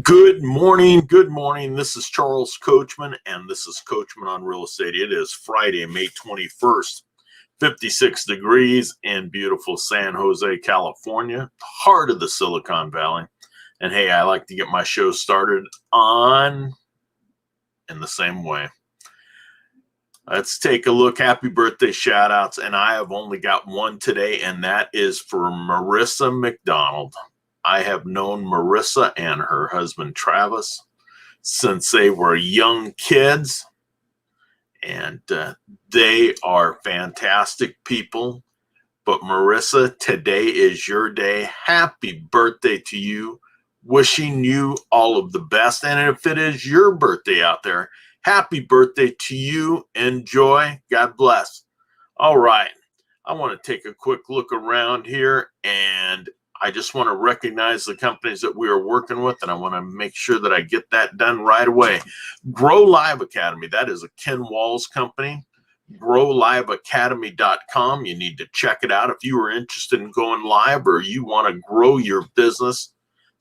Good morning. Good morning. This is Charles Coachman, and this is Coachman on Real Estate. It is Friday, May 21st, 56 degrees in beautiful San Jose, California, heart of the Silicon Valley. And hey, I like to get my show started in the same way. Let's take a look. Happy birthday shout outs. And I have only got one today, and that is for Marissa McDonald. I have known Marissa and her husband Travis since they were young kids, and they are fantastic people. But Marissa, today is your day. Happy birthday to you. Wishing you all of the best. And if it is your birthday out there, happy birthday to you. Enjoy. God bless. All right. I want to take a quick look around here, and I just want to recognize the companies that we are working with, and I want to make sure that I get that done right away. Grow Live Academy, that is a Ken Walls company. GrowLiveAcademy.com. You need to check it out if you are interested in going live or you want to grow your business.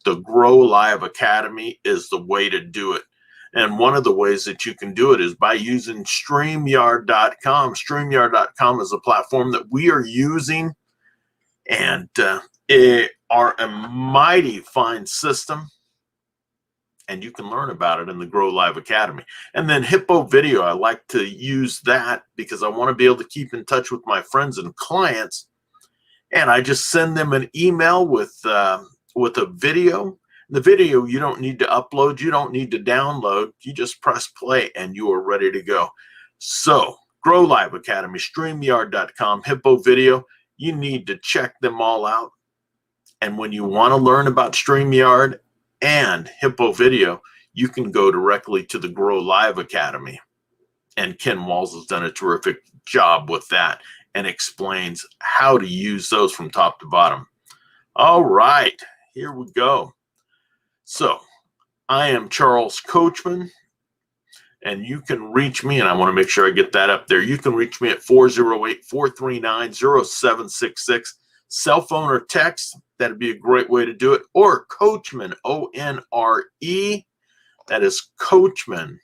The Grow Live Academy is the way to do it. And one of the ways that you can do it is by using StreamYard.com. StreamYard.com is a platform that we are using, and it are a mighty fine system, and you can learn about it in the Grow Live Academy. And then Hippo Video, I like to use that because I want to be able to keep in touch with my friends and clients, and I just send them an email with a video. The video you don't need to upload, you don't need to download, you just press play and you are ready to go. So Grow Live Academy, StreamYard.com, Hippo Video, you need to check them all out. And when you want to learn about StreamYard and Hippo Video, you can go directly to the Grow Live Academy. And Ken Walls has done a terrific job with that and explains how to use those from top to bottom. All right, here we go. So I am Charles Coachman, and you can reach me, and I want to make sure I get that up there. You can reach me at 408-439-0766. Cell phone or text, that'd be a great way to do it. Or Coachman, O-N-R-E, that is Coachman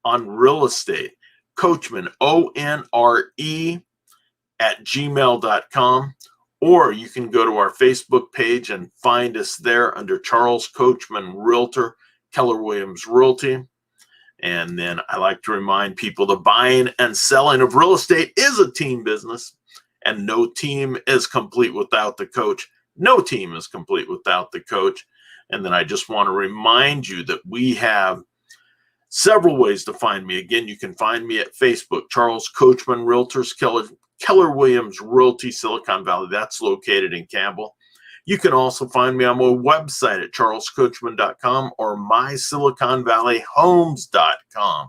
on Real Estate. Coachman, O-N-R-E at gmail.com. Or you can go to our Facebook page and find us there under Charles Coachman Realtor, Keller Williams Realty. And then I like to remind people the buying and selling of real estate is a team business, and no team is complete without the coach. No team is complete without the coach. And then I just want to remind you that we have several ways to find me. Again, you can find me at Facebook, Charles Coachman Realtors, Keller Williams Realty, Silicon Valley. That's located in Campbell. You can also find me on my website at charlescoachman.com or mysiliconvalleyhomes.com.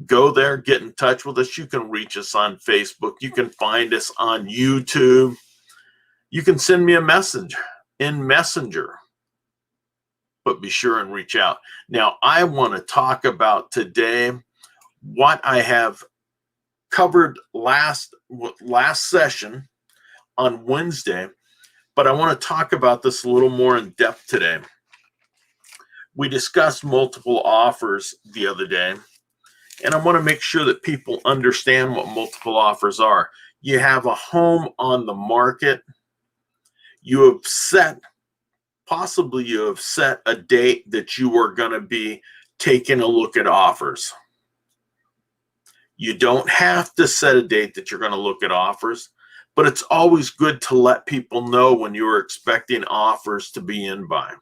Go there, get in touch with us. You can reach us on Facebook. You can find us on YouTube. You can send me a message in Messenger, but be sure and reach out. Now, I want to talk about today what I have covered last session on Wednesday, but I want to talk about this a little more in depth today. We discussed multiple offers the other day, and I want to make sure that people understand what multiple offers are. You have a home on the market. You have set a date that you are going to be taking a look at offers. You don't have to set a date that you're going to look at offers, but it's always good to let people know when you're expecting offers to be in by.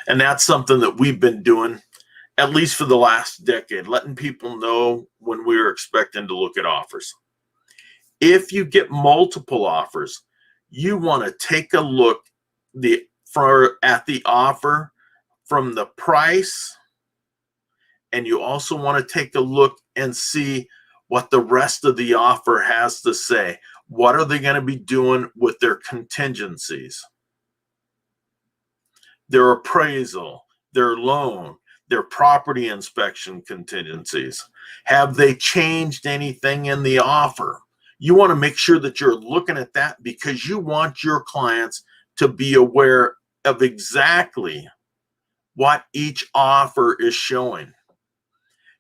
And that's something that we've been doing at least for the last decade, letting people know when we're expecting to look at offers. If you get multiple offers, you want to take a look at the offer from the price, and you also want to take a look and see what the rest of the offer has to say. What are they going to be doing with their contingencies? Their appraisal, their loan, their property inspection contingencies. Have they changed anything in the offer? You want to make sure that you're looking at that because you want your clients to be aware of exactly what each offer is showing.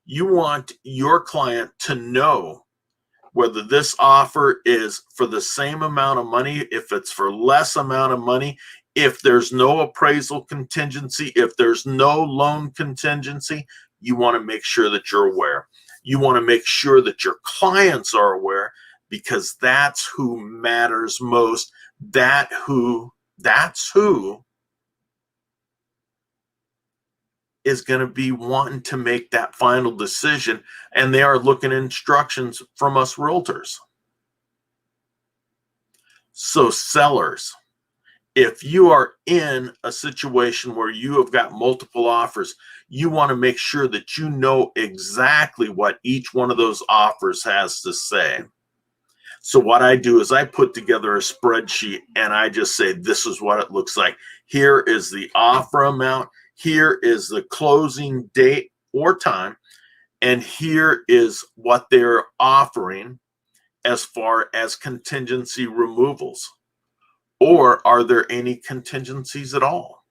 You want your client to know whether this offer is for the same amount of money, if it's for less amount of money, if there's no appraisal contingency, if there's no loan contingency. You want to make sure that you're aware. You want to make sure that your clients are aware, because that's who matters most. That's who is going to be wanting to make that final decision, and they are looking at instructions from us realtors. So sellers, if you are in a situation where you have got multiple offers, you want to make sure that you know exactly what each one of those offers has to say. So what I do is I put together a spreadsheet and I just say, this is what it looks like. Here is the offer amount. Here is the closing date or time. And here is what they're offering as far as contingency removals. Or are there any contingencies at all?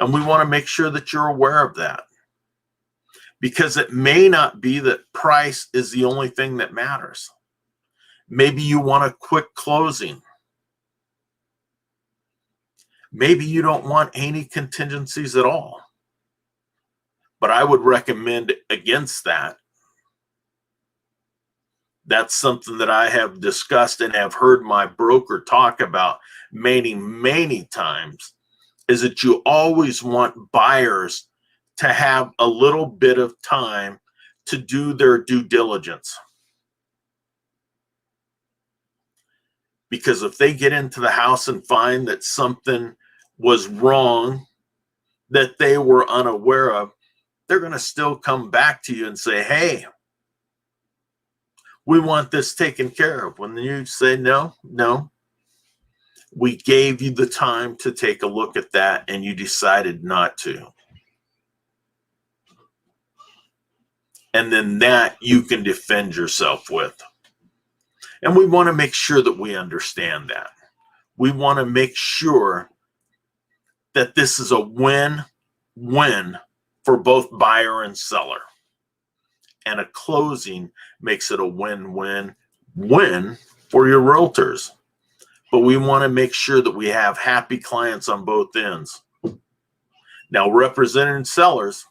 And we want to make sure that you're aware of that, because it may not be that price is the only thing that matters. Maybe you want a quick closing. Maybe you don't want any contingencies at all. But I would recommend against that. That's something that I have discussed and have heard my broker talk about many, many times, is that you always want buyers to have a little bit of time to do their due diligence. Because if they get into the house and find that something was wrong that they were unaware of, they're going to still come back to you and say, hey, we want this taken care of. When you say, no, we gave you the time to take a look at that and you decided not to. And then that you can defend yourself with. And we want to make sure that we understand that. We want to make sure that this is a win-win for both buyer and seller. And a closing makes it a win-win-win for your realtors. But we want to make sure that we have happy clients on both ends. Now, representing sellers,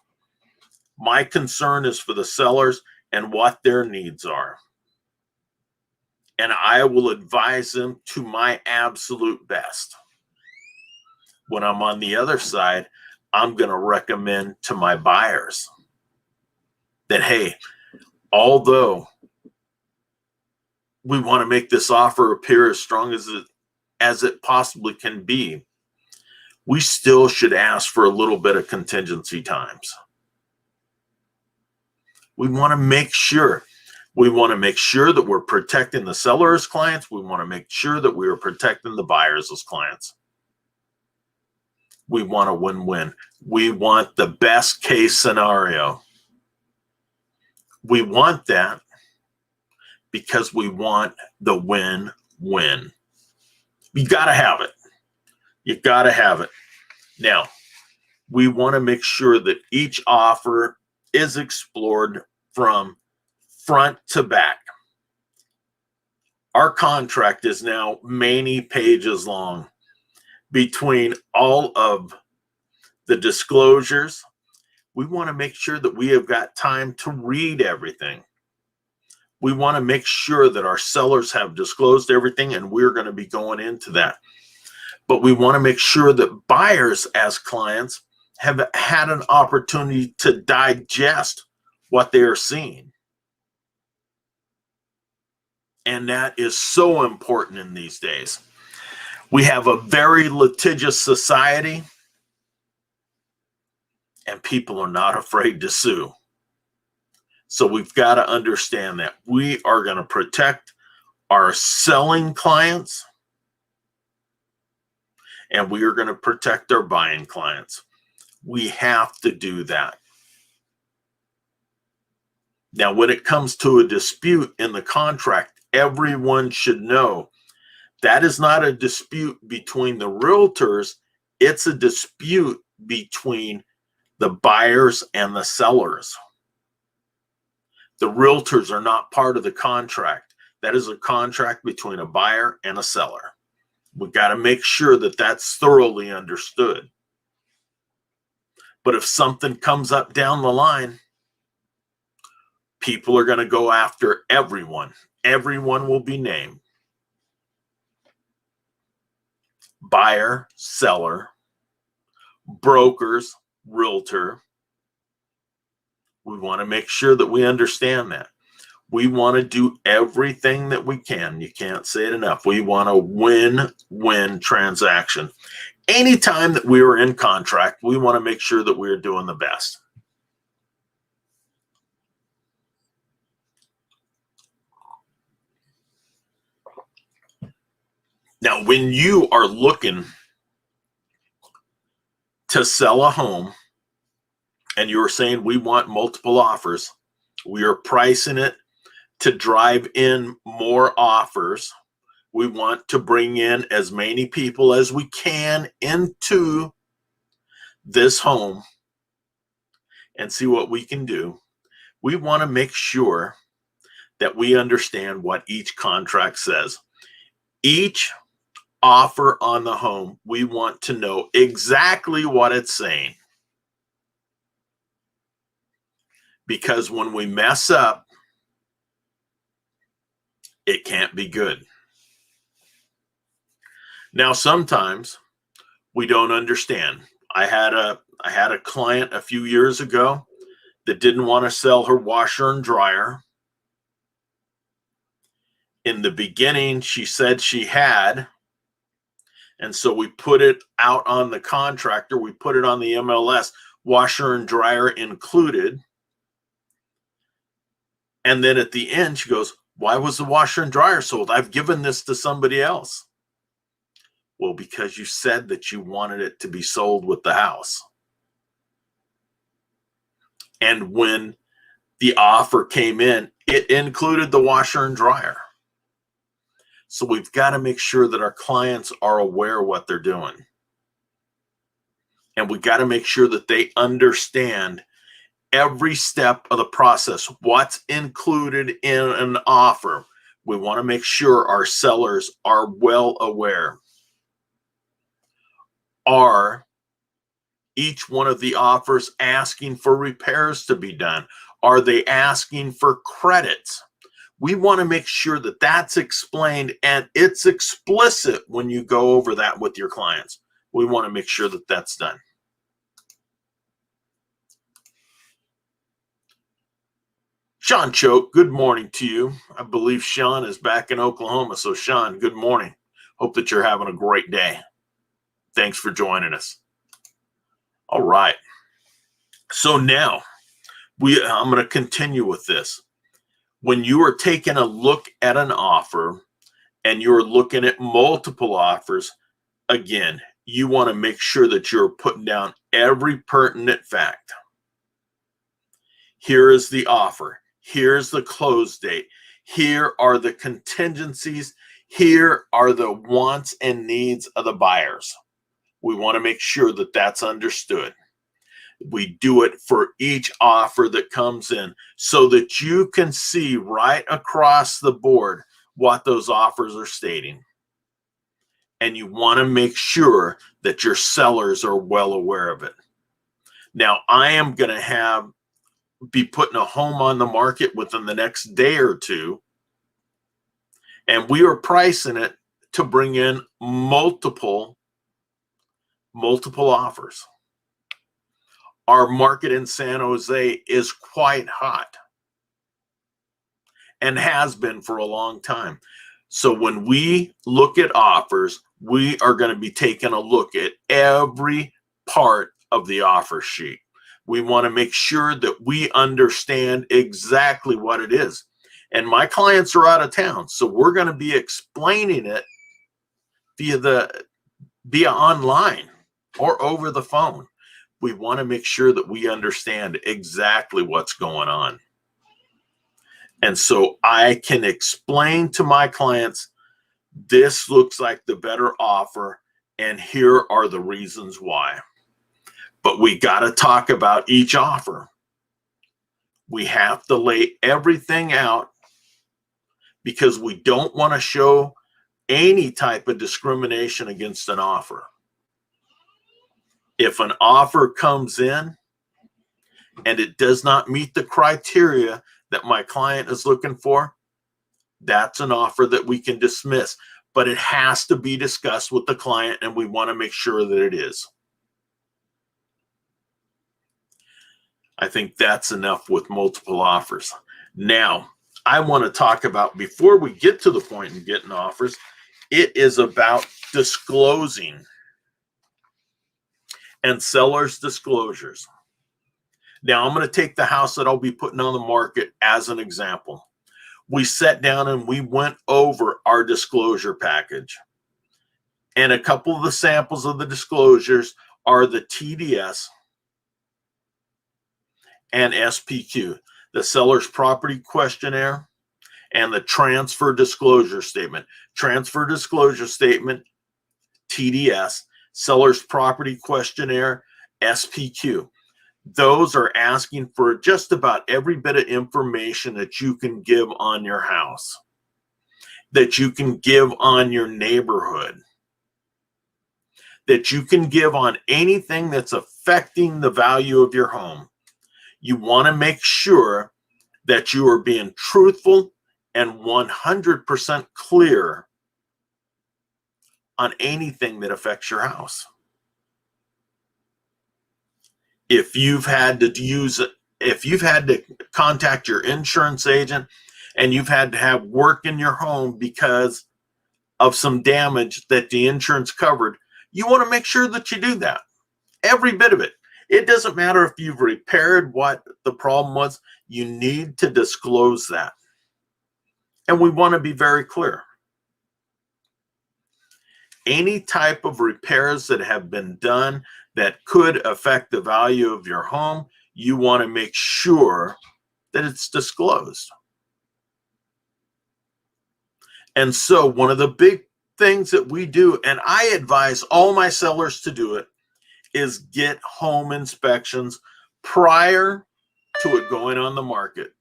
my concern is for the sellers and what their needs are. And I will advise them to my absolute best. When I'm on the other side, I'm going to recommend to my buyers that, hey, although we want to make this offer appear as strong as it possibly can be, we still should ask for a little bit of contingency times. We want to make sure that we're protecting the seller's clients. We want to make sure that we are protecting the buyer's clients. We want a win-win. We want the best case scenario. We want that because we want the win-win. You got to have it. You got to have it. Now, we want to make sure that each offer is explored from front to back. Our contract is now many pages long. Between all of the disclosures, we want to make sure that we have got time to read everything. We want to make sure that our sellers have disclosed everything, and we're going to be going into that. But we want to make sure that buyers as clients have had an opportunity to digest what they are seeing. And that is so important in these days. We have a very litigious society, and people are not afraid to sue. So we've got to understand that we are going to protect our selling clients, and we are going to protect our buying clients. We have to do that. Now, when it comes to a dispute in the contract, everyone should know that is not a dispute between the realtors It's a dispute between the buyers and the sellers. The realtors are not part of the contract. That is a contract between a buyer and a seller. We got to make sure that that's thoroughly understood. But if something comes up down the line, people are going to go after everyone. Everyone will be named. Buyer, seller, brokers, realtor. We want to make sure that we understand that. We want to do everything that we can. You can't say it enough. We want a win-win transaction. Anytime that we are in contract, we want to make sure that we're doing the best. Now, when you are looking to sell a home and you're saying we want multiple offers, we are pricing it to drive in more offers. We want to bring in as many people as we can into this home and see what we can do. We want to make sure that we understand what each contract says. Each offer on the home, we want to know exactly what it's saying. Because when we mess up, it can't be good. Now, sometimes we don't understand. I had a client a few years ago that didn't want to sell her washer and dryer. In the beginning, she said she had, and so we put it out on the contractor. We put it on the MLS, washer and dryer included. And then at the end, she goes, "Why was the washer and dryer sold? I've given this to somebody else." Well, because you said that you wanted it to be sold with the house. And when the offer came in, it included the washer and dryer. So we've got to make sure that our clients are aware of what they're doing. And we got to make sure that they understand every step of the process, what's included in an offer. We want to make sure our sellers are well aware. Are each one of the offers asking for repairs to be done? Are they asking for credits? We want to make sure that that's explained and it's explicit when you go over that with your clients. We want to make sure that that's done. Sean Choke, good morning to you. I believe Sean is back in Oklahoma. So Sean, good morning. Hope that you're having a great day. Thanks for joining us. All right. So now I'm going to continue with this. When you are taking a look at an offer and you're looking at multiple offers, again, you want to make sure that you're putting down every pertinent fact. Here is the offer. Here's the close date. Here are the contingencies. Here are the wants and needs of the buyers. We want to make sure that that's understood. We do it for each offer that comes in so that you can see right across the board what those offers are stating. And you want to make sure that your sellers are well aware of it. Now, I am going to be putting a home on the market within the next day or two. And we are pricing it to bring in multiple offers. Our market in San Jose is quite hot and has been for a long time. So when we look at offers, we are going to be taking a look at every part of the offer sheet. We want to make sure that we understand exactly what it is. And my clients are out of town, so we're going to be explaining it via online or over the phone. We want to make sure that we understand exactly what's going on. And so I can explain to my clients, this looks like the better offer, And here are the reasons why. But we got to talk about each offer. We have to lay everything out because we don't want to show any type of discrimination against an offer. If an offer comes in and it does not meet the criteria that my client is looking for, that's an offer that we can dismiss. But it has to be discussed with the client, and we want to make sure that it is. I think that's enough with multiple offers. Now, I want to talk about, before we get to the point in getting offers, it is about disclosing and sellers' disclosures. Now, I'm going to take the house that I'll be putting on the market as an example. We sat down and we went over our disclosure package. And a couple of the samples of the disclosures are the TDS and SPQ, the seller's property questionnaire and the transfer disclosure statement. Transfer disclosure statement, TDS, seller's property questionnaire, SPQ. Those are asking for just about every bit of information that you can give on your house, that you can give on your neighborhood, that you can give on anything that's affecting the value of your home. You want to make sure that you are being truthful and 100% clear on anything that affects your house. If you've had to contact your insurance agent and you've had to have work in your home because of some damage that the insurance covered, you want to make sure that you do that. Every bit of it. It doesn't matter if you've repaired what the problem was, you need to disclose that. And we want to be very clear. Any type of repairs that have been done that could affect the value of your home, you want to make sure that it's disclosed. And so one of the big things that we do, and I advise all my sellers to do it, is get home inspections prior to it going on the market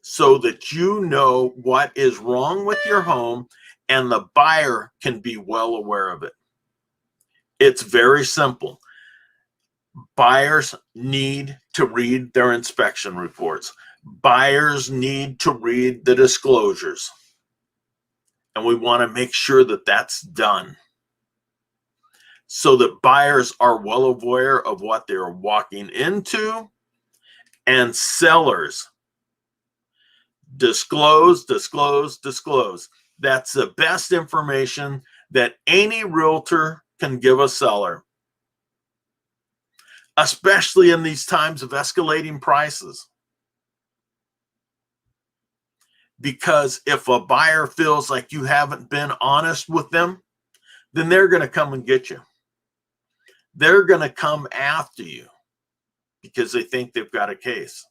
so that you know what is wrong with your home and the buyer can be well aware of it. It's very simple. Buyers need to read their inspection reports. Buyers need to read the disclosures. And we want to make sure that that's done so that buyers are well aware of what they're walking into, and sellers disclose. That's the best information that any realtor can give a seller, especially in these times of escalating prices. Because if a buyer feels like you haven't been honest with them, then they're going to come and get you. They're going to come after you because they think they've got a case.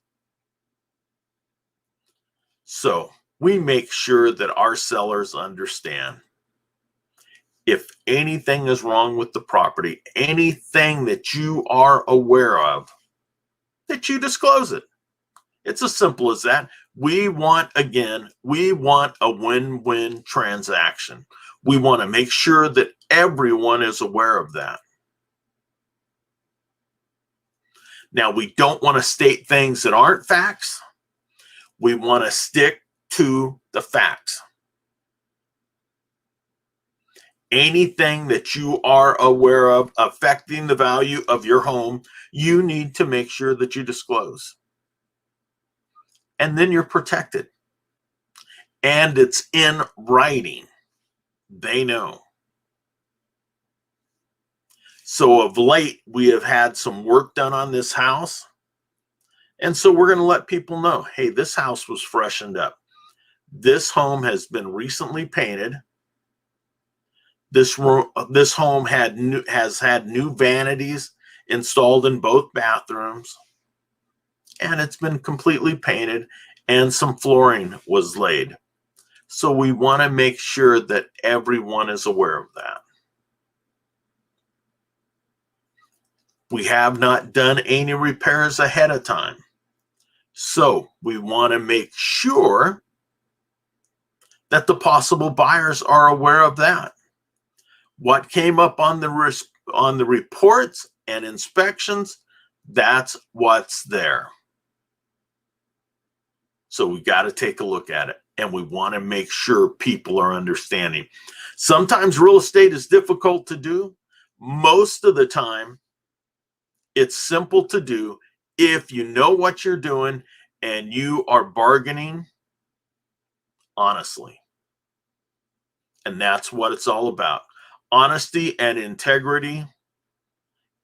So we make sure that our sellers understand if anything is wrong with the property, anything that you are aware of, that you disclose it. It's as simple as that. We want a win-win transaction. We want to make sure that everyone is aware of that. Now, we don't want to state things that aren't facts. We want to stick to the facts. Anything that you are aware of affecting the value of your home, you need to make sure that you disclose. And then you're protected. And it's in writing. They know. So of late, we have had some work done on this house. And so we're going to let people know, hey, this house was freshened up. This home has been recently painted. This home has had new vanities installed in both bathrooms. And it's been completely painted and some flooring was laid. So we want to make sure that everyone is aware of that. We have not done any repairs ahead of time. So we want to make sure that the possible buyers are aware of that. What came up on the reports and inspections, that's what's there. So we got to take a look at it, and we want to make sure people are understanding. Sometimes real estate is difficult to do. Most of the time, it's simple to do if you know what you're doing and you are bargaining honestly. And that's what it's all about. Honesty and integrity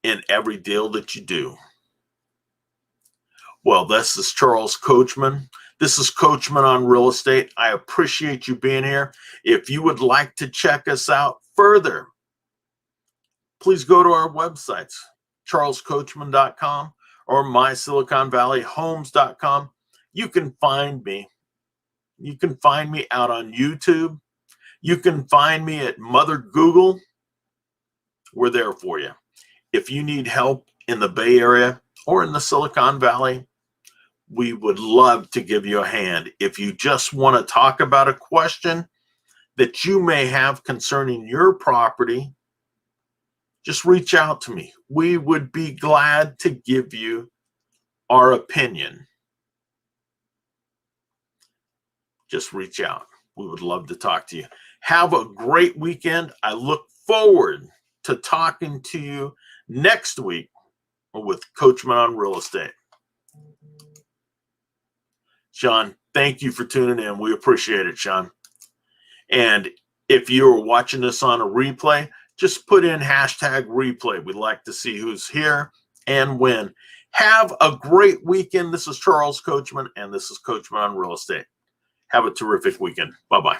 in every deal that you do. Well, this is Charles Coachman. This is Coachman on Real Estate. I appreciate you being here. If you would like to check us out further, please go to our websites, charlescoachman.com or mysiliconvalleyhomes.com. You can find me. You can find me out on YouTube. You can find me at Mother Google. We're there for you. If you need help in the Bay Area or in the Silicon Valley, we would love to give you a hand. If you just want to talk about a question that you may have concerning your property, just reach out to me. We would be glad to give you our opinion. Just reach out. We would love to talk to you. Have a great weekend. I look forward to talking to you next week with Coachman on Real Estate. Sean, thank you for tuning in. We appreciate it, Sean. And if you're watching this on a replay, just put in hashtag replay. We'd like to see who's here and when. Have a great weekend. This is Charles Coachman, and this is Coachman on Real Estate. Have a terrific weekend. Bye-bye.